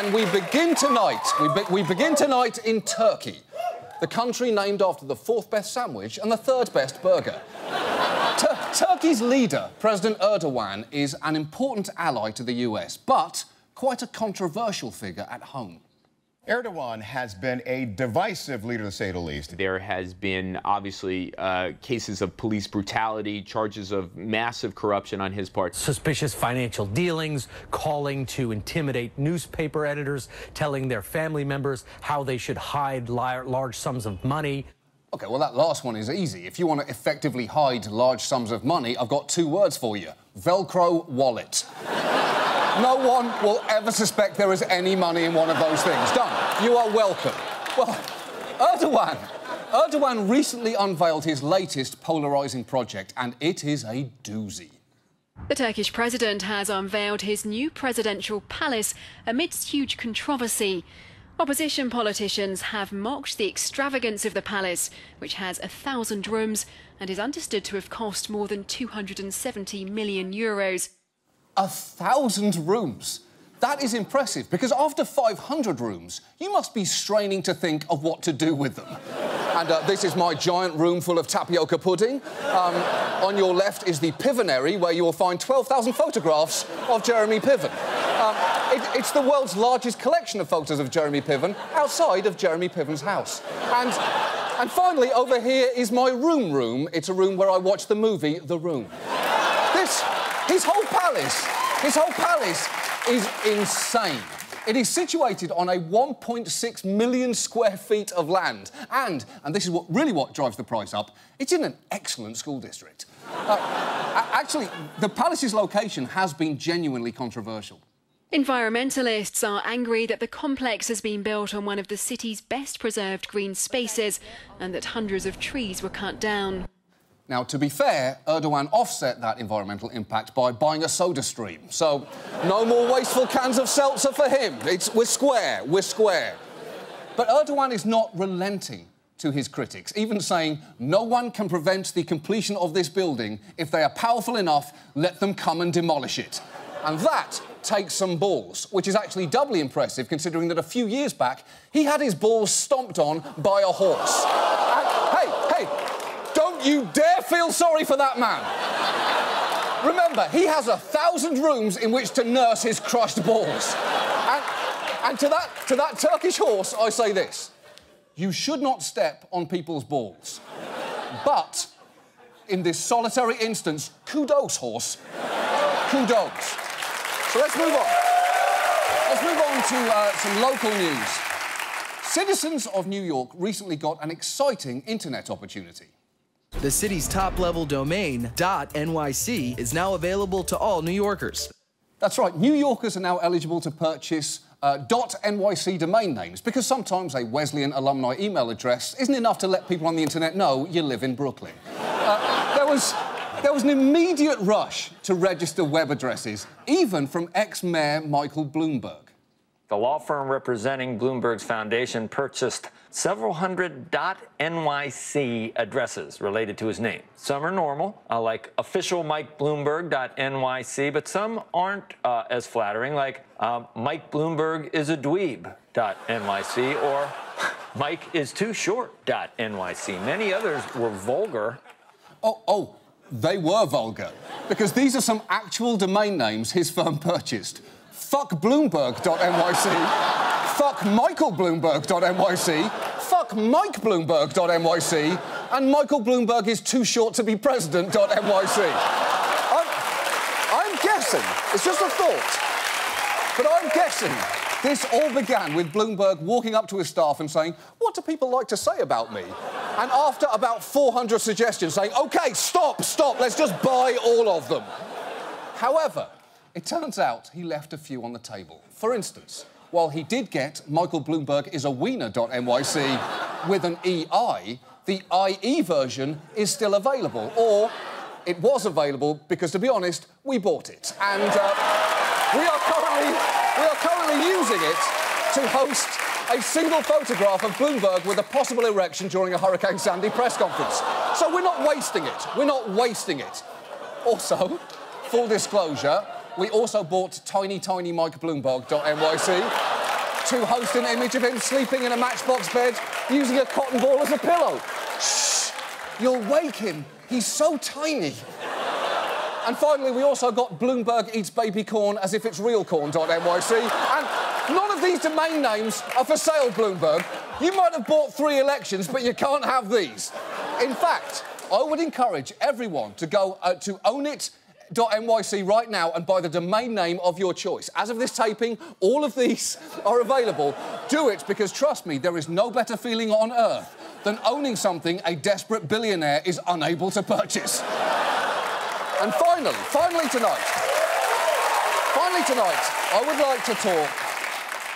And we begin tonight. We begin tonight in Turkey, the country named after the fourth best sandwich and the third best burger. Turkey's leader, President Erdogan, is an important ally to the US, but quite a controversial figure at home. Erdogan has been a divisive leader, to say the least. There has been, obviously, cases of police brutality, charges of massive corruption on his part. Suspicious financial dealings, calling to intimidate newspaper editors, telling their family members how they should hide large sums of money. OK, well, that last one is easy. If you want to effectively hide large sums of money, I've got two words for you. Velcro wallet. No one will ever suspect there is any money in one of those things. Done. You are welcome. Well, Erdogan recently unveiled his latest polarising project, and it is a doozy. The Turkish president has unveiled his new presidential palace amidst huge controversy. Opposition politicians have mocked the extravagance of the palace, which has 1,000 rooms and is understood to have cost more than €270 million. 1,000 rooms? That is impressive, because after 500 rooms, you must be straining to think of what to do with them. And this is my giant room full of tapioca pudding. On your left is the Pivenary, where you will find 12,000 photographs of Jeremy Piven. It's the world's largest collection of photos of Jeremy Piven outside of Jeremy Piven's house. And finally, over here is my room. It's a room where I watch the movie The Room. His whole palace is insane. It is situated on a 1.6 million square feet of land. And this is what drives the price up, it's in an excellent school district. Actually, the palace's location has been genuinely controversial. Environmentalists are angry that the complex has been built on one of the city's best preserved green spaces and that hundreds of trees were cut down. Now, to be fair, Erdogan offset that environmental impact by buying a soda stream. So, no more wasteful cans of seltzer for him. We're square. But Erdogan is not relenting to his critics, even saying no one can prevent the completion of this building. If they are powerful enough, let them come and demolish it. And that takes some balls, which is actually doubly impressive considering that a few years back, he had his balls stomped on by a horse. And, hey, don't you dare feel sorry for that man. Remember, he has 1,000 rooms in which to nurse his crushed balls. And to that Turkish horse, I say this. You should not step on people's balls. But in this solitary instance, kudos, horse. Kudos. So let's move on. Let's move on to some local news. Citizens of New York recently got an exciting internet opportunity. The city's top-level domain, .nyc, is now available to all New Yorkers. That's right. New Yorkers are now eligible to purchase .nyc domain names, because sometimes a Wesleyan alumni email address isn't enough to let people on the internet know you live in Brooklyn. There was an immediate rush to register web addresses, even from ex-mayor Michael Bloomberg. The law firm representing Bloomberg's foundation purchased several hundred .nyc addresses related to his name. Some are normal, like official Mike Bloomberg.nyc, but some aren't as flattering, like Mike Bloomberg is a dweeb.nyc or Mike is too short.nyc. Many others were vulgar. Oh, they were vulgar, because these are some actual domain names his firm purchased. Fuck Bloomberg.nyc, fuck Michael Bloomberg.nyc, fuck Mike Bloomberg.nyc, and Michael Bloomberg is too short to be president.nyc. I'm guessing, it's just a thought, but I'm guessing this all began with Bloomberg walking up to his staff and saying, "What do people like to say about me?" And after about 400 suggestions, saying, "OK, stop, let's just buy all of them." However, it turns out he left a few on the table. For instance, while he did get Michael Bloomberg is a wiener.nyc with an EI, the IE version is still available. Or it was available because, to be honest, we bought it. And we are currently using it to host a single photograph of Bloomberg with a possible erection during a Hurricane Sandy press conference. So we're not wasting it. Also, full disclosure, we also bought tiny Mike Bloomberg.nyc host an image of him sleeping in a Matchbox bed using a cotton ball as a pillow. Shh! You'll wake him. He's so tiny. And finally, we also got Bloomberg eats baby corn as if it's real corn.nyc. And none of these domain names are for sale, Bloomberg. You might have bought 3 elections, but you can't have these. In fact, I would encourage everyone to go to ownit.nyc right now and buy the domain name of your choice. As of this taping, all of these are available. Do it, because trust me, there is no better feeling on earth than owning something a desperate billionaire is unable to purchase. And finally tonight,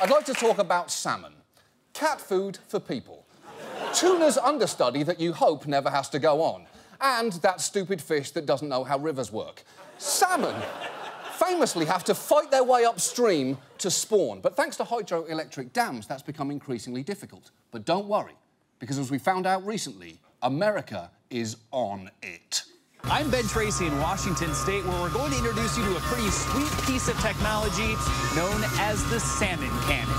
I'd like to talk about salmon. Cat food for people. Tuna's understudy that you hope never has to go on. And that stupid fish that doesn't know how rivers work. Salmon famously have to fight their way upstream to spawn. But thanks to hydroelectric dams, that's become increasingly difficult. But don't worry, because as we found out recently, America is on it. I'm Ben Tracy in Washington State, where we're going to introduce you to a pretty sweet piece of technology known as the salmon cannon.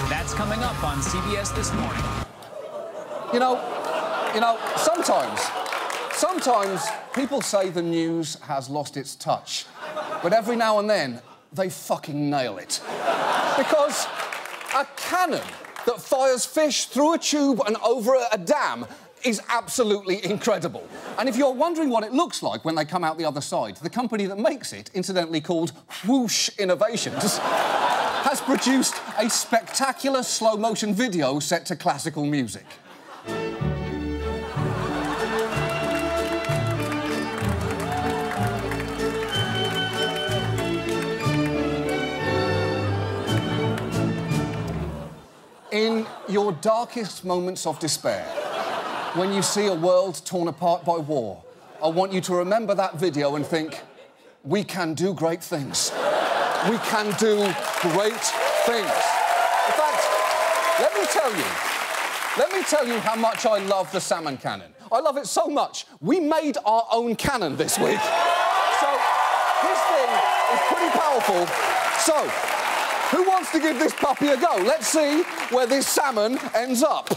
That's coming up on CBS This Morning. You know, sometimes people say the news has lost its touch, but every now and then, they fucking nail it. Because a cannon that fires fish through a tube and over a dam is absolutely incredible. And if you're wondering what it looks like when they come out the other side, the company that makes it, incidentally called Whoosh Innovations, has produced a spectacular slow-motion video set to classical music. In your darkest moments of despair, when you see a world torn apart by war, I want you to remember that video and think, we can do great things. We can do great things. In fact, let me tell you how much I love the salmon cannon. I love it so much, we made our own cannon this week. So, this thing is pretty powerful. So, who wants to give this puppy a go? Let's see where this salmon ends up.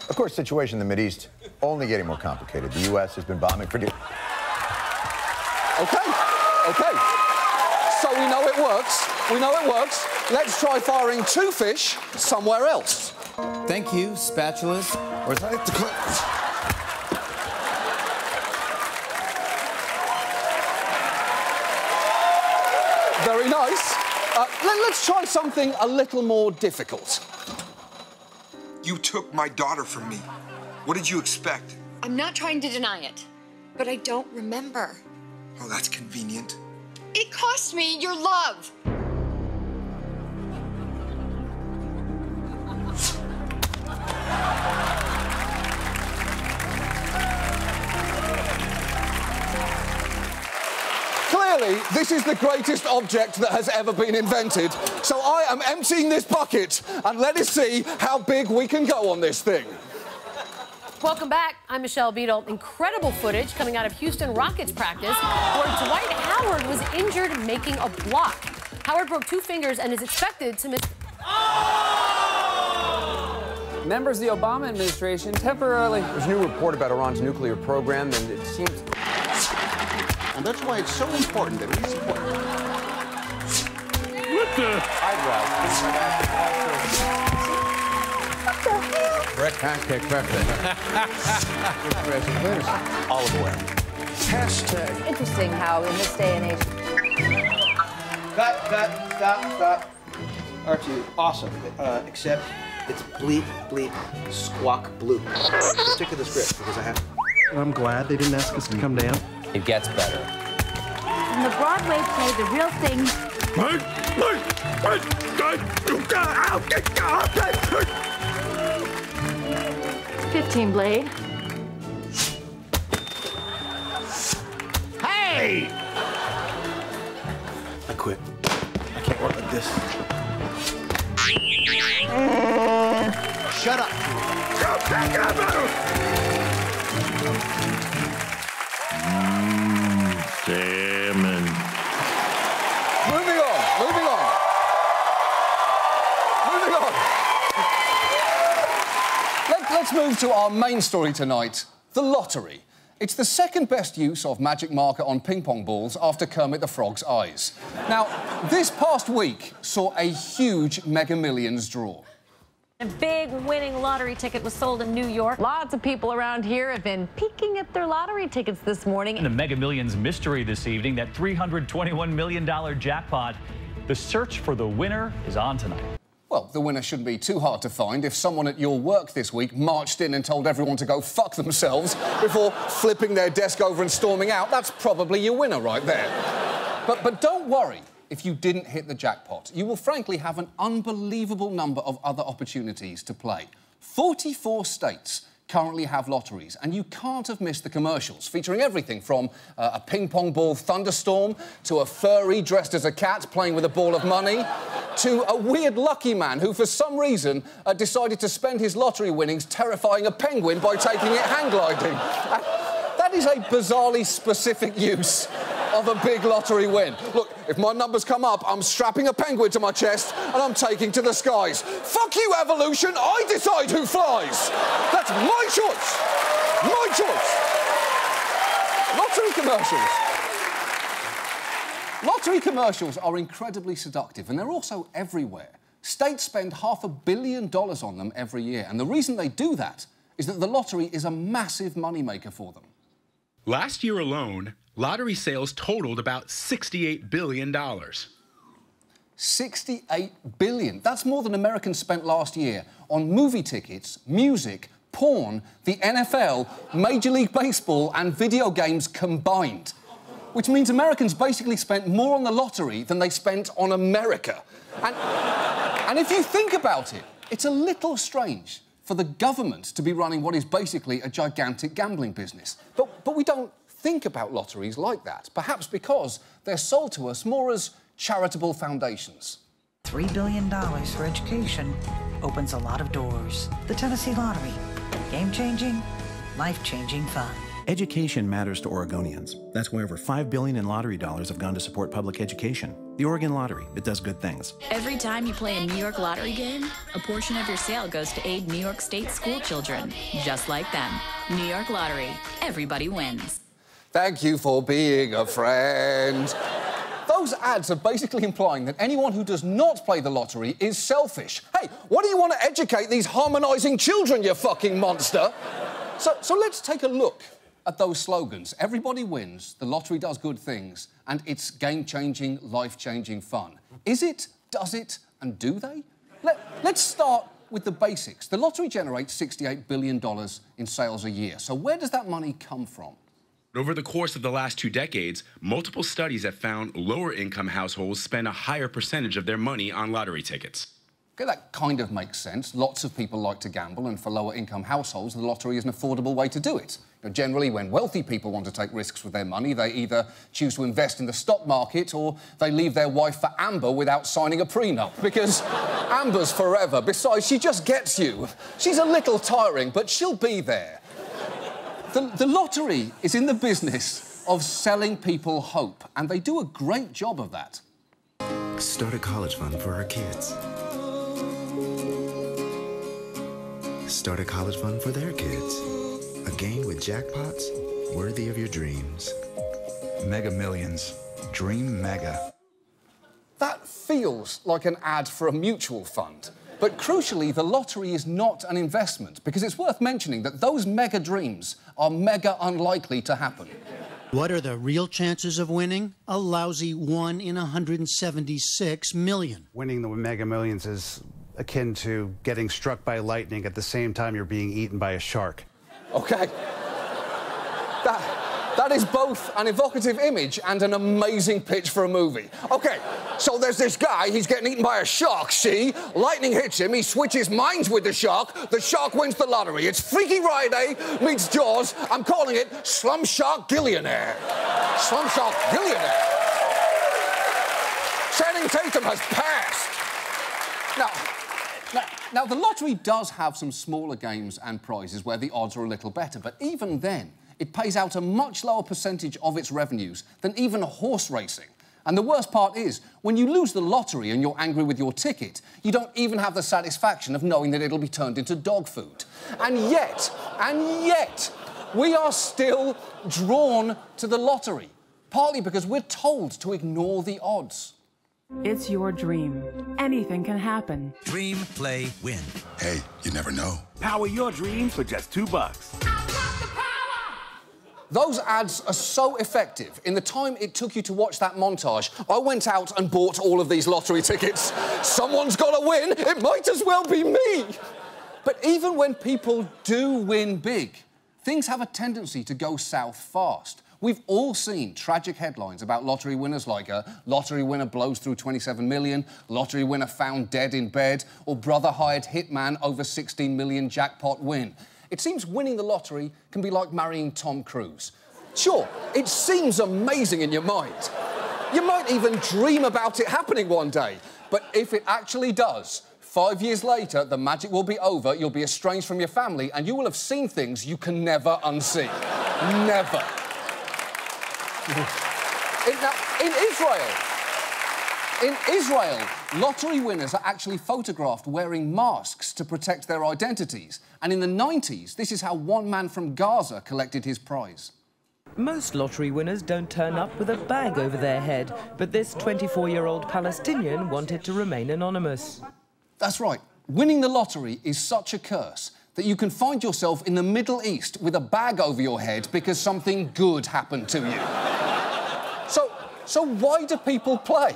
Of course, the situation in the Mideast only getting more complicated. The U.S. has been bombing for... OK. So we know it works. Let's try firing 2 fish somewhere else. Thank you, spatulas. Or is that the... Very nice. Let's try something a little more difficult. You took my daughter from me. What did you expect? I'm not trying to deny it, but I don't remember. Oh, that's convenient. It cost me your love. Clearly, this is the greatest object that has ever been invented. So I am emptying this bucket, and let us see how big we can go on this thing. Welcome back. I'm Michelle Beadle. Incredible footage coming out of Houston Rockets practice where Dwight Howard was injured making a block. Howard broke 2 fingers and is expected to miss... Members of the Obama administration temporarily... There's a new report about Iran's nuclear program, and it seems... And that's why it's so important that we support... What the? Correct pancake breakfast. Olive oil. Hashtag. Interesting how in this day and age... Cut, stop. Archie, awesome. Except it's bleep, squawk, bloop. Stick to the script because I have... I'm glad they didn't ask us to come down. It gets better. In the Broadway play, the real thing... 15, Blade. Hey! I quit. I can't work like this. Shut up. Salmon. Moving on. Let's move to our main story tonight, the lottery. It's the second best use of magic marker on ping pong balls after Kermit the Frog's eyes. Now, this past week saw a huge Mega Millions draw. A big winning lottery ticket was sold in New York. Lots of people around here have been peeking at their lottery tickets this morning. And the Mega Millions mystery this evening, that $321 million jackpot. The search for the winner is on tonight. Well, the winner shouldn't be too hard to find. If someone at your work this week marched in and told everyone to go fuck themselves before flipping their desk over and storming out, that's probably your winner right there. But don't worry if you didn't hit the jackpot. You will frankly have an unbelievable number of other opportunities to play. 44 states currently have lotteries, and you can't have missed the commercials, featuring everything from a ping-pong ball thunderstorm to a furry dressed as a cat playing with a ball of money to a weird lucky man who, for some reason, decided to spend his lottery winnings terrifying a penguin by taking it hang gliding. That is a bizarrely specific use of a big lottery win. Look, if my numbers come up, I'm strapping a penguin to my chest and I'm taking to the skies. Fuck you, evolution, I decide who flies. That's my choice. My choice. Lottery commercials. Lottery commercials are incredibly seductive, and they're also everywhere. States spend $500 million on them every year, and the reason they do that is that the lottery is a massive moneymaker for them. Last year alone, lottery sales totaled about $68 billion. $68 billion. That's more than Americans spent last year on movie tickets, music, porn, the NFL, Major League Baseball and video games combined. Which means Americans basically spent more on the lottery than they spent on America. And if you think about it, it's a little strange for the government to be running what is basically a gigantic gambling business. But we don't think about lotteries like that, perhaps because they're sold to us more as charitable foundations. $3 billion for education opens a lot of doors. The Tennessee Lottery. Game-changing, life-changing fun. Education matters to Oregonians. That's why over $5 billion in lottery dollars have gone to support public education. The Oregon Lottery, it does good things. Every time you play a New York lottery game, a portion of your sale goes to aid New York State school children, just like them. New York Lottery, everybody wins. Thank you for being a friend. Those ads are basically implying that anyone who does not play the lottery is selfish. Hey, what do you want to educate these harmonising children, you fucking monster? So let's take a look at those slogans. Everybody wins, the lottery does good things, and it's game-changing, life-changing fun. Is it, does it, and do they? Let's start with the basics. The lottery generates $68 billion in sales a year. So where does that money come from? Over the course of the last 2 decades, multiple studies have found lower-income households spend a higher percentage of their money on lottery tickets. OK, that kind of makes sense. Lots of people like to gamble, and for lower-income households, the lottery is an affordable way to do it. You know, generally, when wealthy people want to take risks with their money, they either choose to invest in the stock market or they leave their wife for Amber without signing a prenup, because Amber's forever. Besides, she just gets you. She's a little tiring, but she'll be there. The lottery is in the business of selling people hope, and they do a great job of that. Start a college fund for our kids. Start a college fund for their kids. A game with jackpots worthy of your dreams. Mega Millions. Dream mega. That feels like an ad for a mutual fund. But crucially, the lottery is not an investment, because it's worth mentioning that those mega dreams are mega unlikely to happen. What are the real chances of winning? A lousy 1 in 176 million. Winning the Mega Millions is akin to getting struck by lightning at the same time you're being eaten by a shark. OK. That is both an evocative image and an amazing pitch for a movie. OK, so there's this guy, he's getting eaten by a shark, see? Lightning hits him, he switches minds with the shark wins the lottery. It's Freaky Friday meets Jaws. I'm calling it Slum Shark Gillionaire. Slum Shark Gillionaire. Channing Tatum has passed. Now, the lottery does have some smaller games and prizes where the odds are a little better, but even then, it pays out a much lower percentage of its revenues than even horse racing. And the worst part is, when you lose the lottery and you're angry with your ticket, you don't even have the satisfaction of knowing that it'll be turned into dog food. And yet, we are still drawn to the lottery, partly because we're told to ignore the odds. It's your dream. Anything can happen. Dream, play, win. Hey, you never know. Power your dreams for just $2. Those ads are so effective. In the time it took you to watch that montage, I went out and bought all of these lottery tickets. Someone's got to win. It might as well be me. But even when people do win big, things have a tendency to go south fast. We've all seen tragic headlines about lottery winners like a lottery winner blows through 27 million, lottery winner found dead in bed, or brother hired hitman over 16 million jackpot win. It seems winning the lottery can be like marrying Tom Cruise. Sure, it seems amazing in your mind. You might even dream about it happening one day. But if it actually does, 5 years later, the magic will be over, you'll be estranged from your family, and you will have seen things you can never unsee. Never. In Israel, lottery winners are actually photographed wearing masks to protect their identities. And in the 90s, this is how one man from Gaza collected his prize. Most lottery winners don't turn up with a bag over their head, but this 24-year-old Palestinian wanted to remain anonymous. That's right. Winning the lottery is such a curse that you can find yourself in the Middle East with a bag over your head because something good happened to you. So why do people play?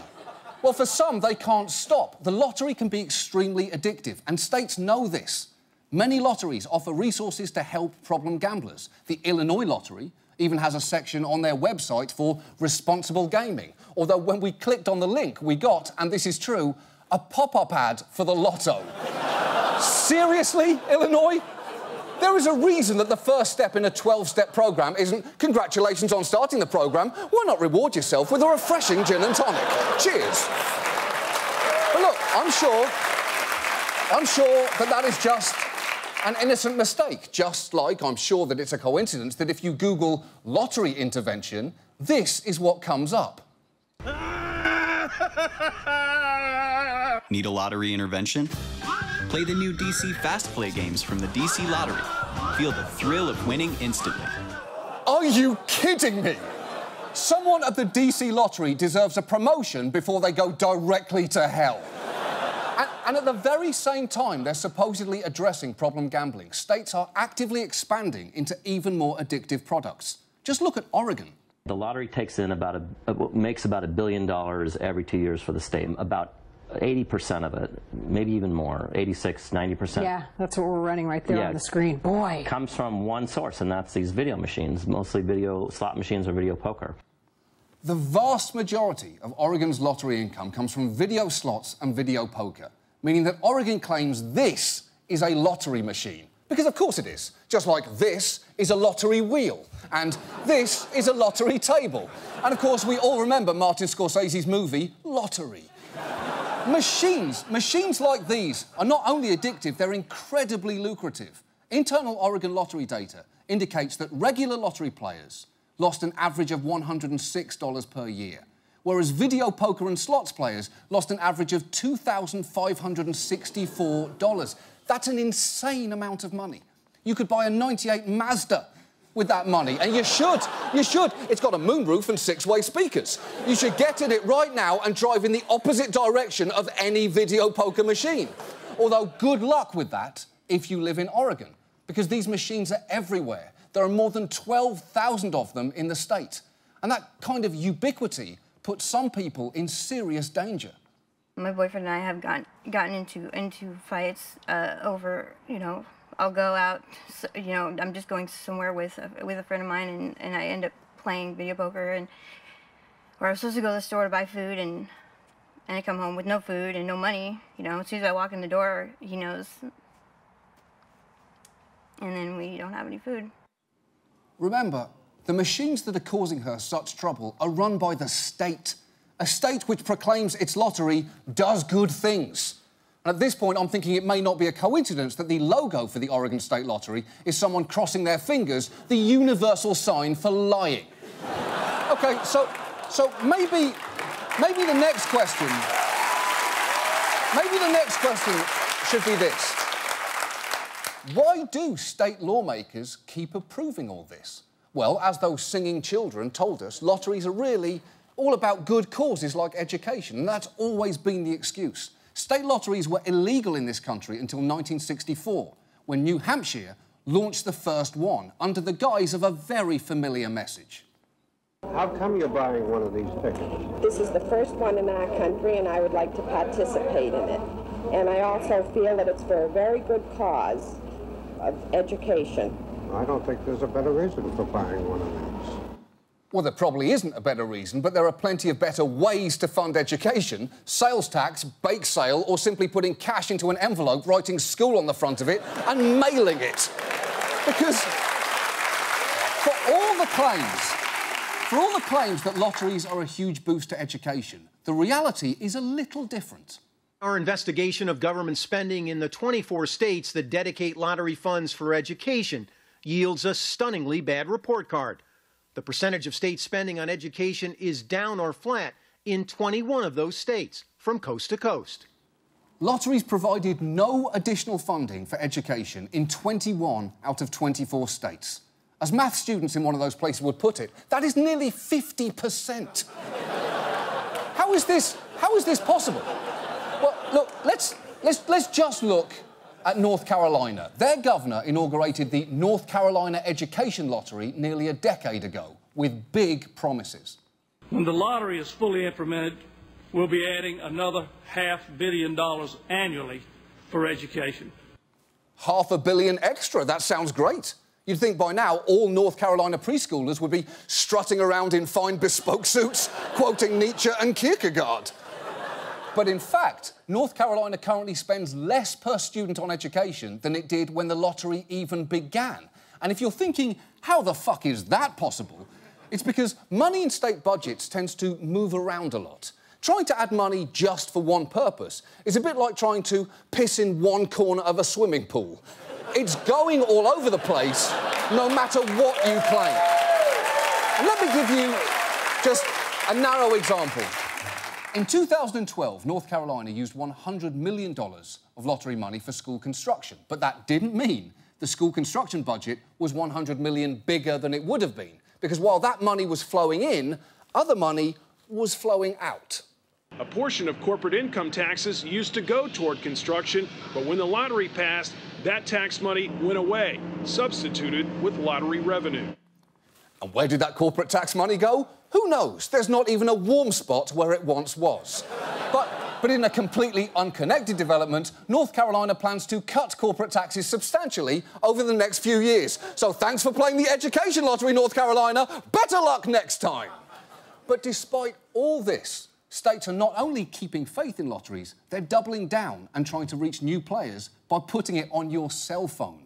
Well, for some, they can't stop. The lottery can be extremely addictive, and states know this. Many lotteries offer resources to help problem gamblers. The Illinois Lottery even has a section on their website for responsible gaming. Although when we clicked on the link, we got, and this is true, a pop-up ad for the lotto. Seriously, Illinois? There is a reason that the first step in a 12-step programme isn't congratulations on starting the programme. Why not reward yourself with a refreshing gin and tonic? Cheers. But look, I'm sure that is just an innocent mistake, just like I'm sure that it's a coincidence that if you Google lottery intervention, this is what comes up. Need a lottery intervention? Play the new DC Fast Play games from the DC Lottery. Feel the thrill of winning instantly. Are you kidding me? Someone at the DC Lottery deserves a promotion before they go directly to hell. And at the very same time they're supposedly addressing problem gambling, states are actively expanding into even more addictive products. Just look at Oregon. The lottery takes in makes about $1 billion every 2 years for the state. About 80% of it, maybe even more, 86, 90%. Yeah, that's what we're running right there on the screen. Boy. Comes from one source, and that's these video machines, mostly video slot machines or video poker. The vast majority of Oregon's lottery income comes from video slots and video poker, meaning that Oregon claims this is a lottery machine. Because of course it is. Just like this is a lottery wheel, and this is a lottery table. And of course we all remember Martin Scorsese's movie, Lottery. Machines like these are not only addictive, they're incredibly lucrative. Internal Oregon lottery data indicates that regular lottery players lost an average of $106 per year, whereas video poker and slots players lost an average of $2,564. That's an insane amount of money. You could buy a '98 Mazda with that money, and you should. It's got a moonroof and 6-way speakers. You should get in it right now and drive in the opposite direction of any video poker machine. Although good luck with that if you live in Oregon, because these machines are everywhere. There are more than 12,000 of them in the state. And that kind of ubiquity puts some people in serious danger. My boyfriend and I have gotten into fights over, I'll go out, I'm just going somewhere with a friend of mine, and I end up playing video poker, or I was supposed to go to the store to buy food, and I come home with no food and no money. As soon as I walk in the door, he knows, and then we don't have any food. Remember, the machines that are causing her such trouble are run by the state, a state which proclaims its lottery does good things. And at this point, I'm thinking it may not be a coincidence that the logo for the Oregon State Lottery is someone crossing their fingers, the universal sign for lying. OK, so maybe Maybe the next question should be this. Why do state lawmakers keep approving all this? Well, as those singing children told us, lotteries are really all about good causes like education, and that's always been the excuse. State lotteries were illegal in this country until 1964, when New Hampshire launched the first one under the guise of a very familiar message. How come you're buying one of these tickets? This is the first one in our country, and I would like to participate in it. And I also feel that it's for a very good cause of education. I don't think there's a better reason for buying one of these. Well, there probably isn't a better reason, but there are plenty of better ways to fund education. Sales tax, bake sale, or simply putting cash into an envelope, writing school on the front of it, and mailing it. Because for all the claims that lotteries are a huge boost to education, the reality is a little different. Our investigation of government spending in the 24 states that dedicate lottery funds for education yields a stunningly bad report card. The percentage of state spending on education is down or flat in 21 of those states, from coast to coast. Lotteries provided no additional funding for education in 21 out of 24 states. As math students in one of those places would put it, that is nearly 50%. How is this possible? Well, look, let's just look at North Carolina. Their governor inaugurated the North Carolina Education Lottery nearly a decade ago with big promises. When the lottery is fully implemented, we'll be adding another $500 million annually for education. $500 million extra, that sounds great. You'd think by now all North Carolina preschoolers would be strutting around in fine bespoke suits, quoting Nietzsche and Kierkegaard. But in fact, North Carolina currently spends less per student on education than it did when the lottery even began. And if you're thinking, how the fuck is that possible? It's because money in state budgets tends to move around a lot. Trying to add money just for one purpose is a bit like trying to piss in one corner of a swimming pool. It's going all over the place, no matter what you claim. And let me give you just a narrow example. In 2012, North Carolina used $100 million of lottery money for school construction. But that didn't mean the school construction budget was $100 million bigger than it would have been. Because while that money was flowing in, other money was flowing out. A portion of corporate income taxes used to go toward construction, but when the lottery passed, that tax money went away, substituted with lottery revenue. And where did that corporate tax money go? Who knows? There's not even a warm spot where it once was. But in a completely unconnected development, North Carolina plans to cut corporate taxes substantially over the next few years. So thanks for playing the education lottery, North Carolina. Better luck next time. But despite all this, states are not only keeping faith in lotteries, they're doubling down and trying to reach new players by putting it on your cell phone.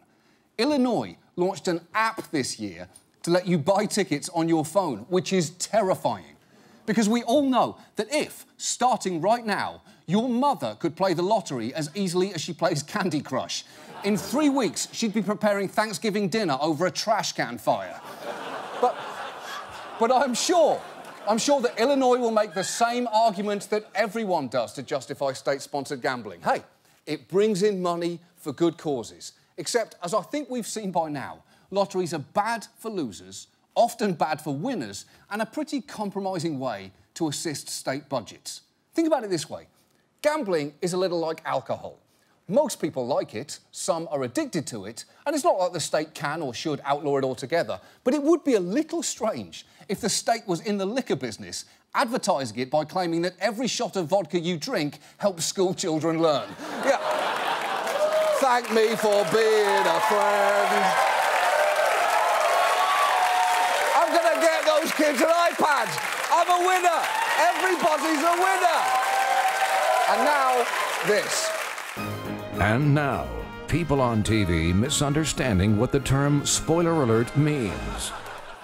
Illinois launched an app this year to let you buy tickets on your phone, which is terrifying. Because we all know that if, starting right now, your mother could play the lottery as easily as she plays Candy Crush, in 3 weeks she'd be preparing Thanksgiving dinner over a trash can fire. But I'm sure that Illinois will make the same argument that everyone does to justify state-sponsored gambling. Hey, it brings in money for good causes. Except, as I think we've seen by now, lotteries are bad for losers, often bad for winners, and a pretty compromising way to assist state budgets. Think about it this way. Gambling is a little like alcohol. Most people like it, some are addicted to it, and it's not like the state can or should outlaw it altogether. But it would be a little strange if the state was in the liquor business, advertising it by claiming that every shot of vodka you drink helps school children learn. Yeah. Thank me for being a friend. I'm gonna get those kids an iPad. I'm a winner. Everybody's a winner. And now, this. And now, people on TV misunderstanding what the term spoiler alert means.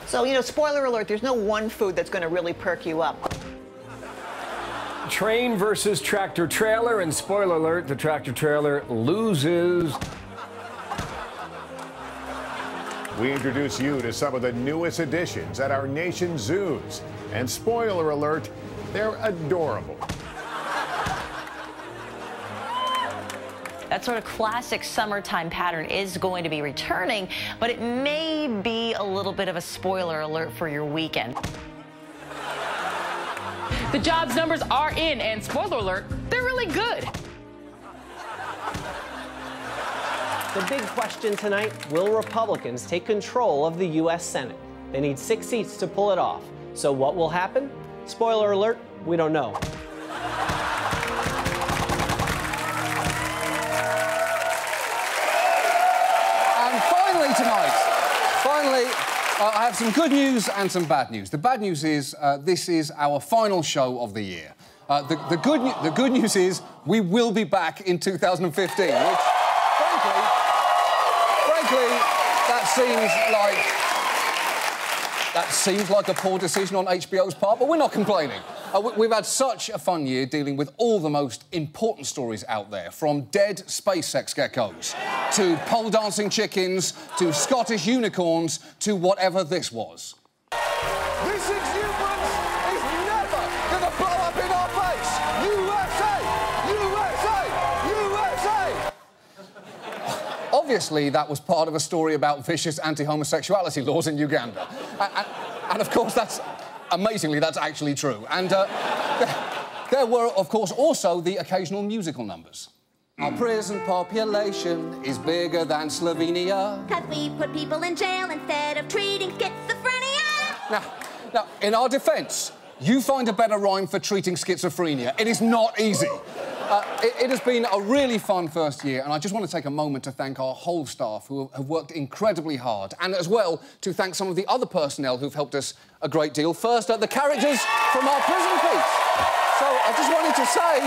So, you know, spoiler alert, there's no one food that's going to really perk you up. Train versus tractor trailer, and spoiler alert, the tractor trailer loses. We introduce you to some of the newest additions at our nation's zoos. And spoiler alert, They're adorable. That sort of classic summertime pattern is going to be returning, but it may be a little bit of a spoiler alert for your weekend. The jobs numbers are in, and spoiler alert, they're really good. The big question tonight, will Republicans take control of the U.S. Senate? They need 6 seats to pull it off. So what will happen? Spoiler alert, we don't know. Tonight. Finally, I have some good news and some bad news. The bad news is this is our final show of the year. The good news is we will be back in 2015, which, frankly, that seems like a poor decision on HBO's part, but we're not complaining. We've had such a fun year dealing with all the most important stories out there, from dead SpaceX geckos to pole dancing chickens to Scottish unicorns to whatever this was. This exuberance is never going to blow up in our face! USA! USA! USA! Obviously, that was part of a story about vicious anti-homosexuality laws in Uganda. And of course, amazingly, that's actually true. And there were, of course, also the occasional musical numbers. Our prison population is bigger than Slovenia. 'Cause we put people in jail instead of treating schizophrenia. Now, in our defence, you find a better rhyme for treating schizophrenia. It is not easy. It has been a really fun first year, and I just want to take a moment to thank our whole staff who have worked incredibly hard, and as well to thank some of the other personnel who've helped us a great deal. First, the characters from our prison piece. So I just wanted to say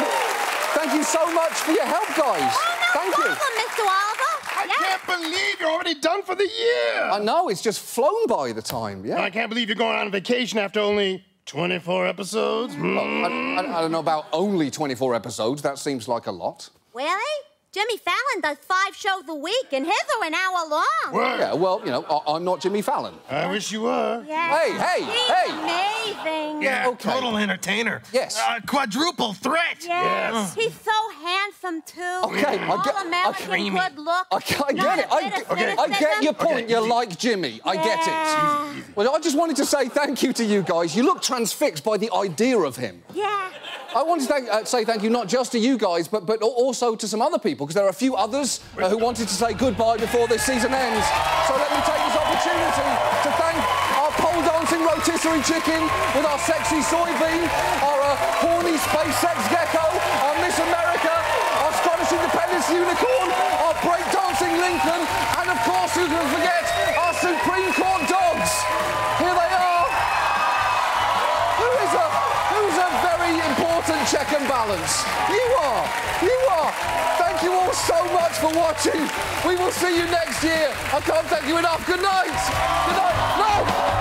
thank you so much for your help, guys. Thank you. Mr. Oliver. I can't believe you're already done for the year. I know, it's just flown by the time, yeah. I can't believe you're going on vacation after only 24 episodes. Well, I don't know about only 24 episodes. That seems like a lot. Really? Jimmy Fallon does 5 shows a week, and his are an hour long. What? Yeah, well, you know, I'm not Jimmy Fallon. I wish you were. Yeah. Hey! Amazing. Yeah, okay. Total entertainer. Yes. Quadruple threat. Yes. He's so handsome, too. Okay, All-American good look. I get it. I get your point. You're like Jimmy. I get it. Well, I just wanted to say thank you to you guys. You look transfixed by the idea of him. Yeah. I want to say thank you not just to you guys, but also to some other people, because there are a few others who wanted to say goodbye before this season ends. So let me take this opportunity to thank our pole dancing rotisserie chicken with our sexy soybean, our horny SpaceX gecko, our Miss America, our Scottish independence unicorn, our breakdancing Lincoln, and of course, who can forget our Supreme Court dogs. Here they are. Who's a very important check and balance. You are. Thank you all so much for watching. We will see you next year. I can't thank you enough. Good night. Good night. No!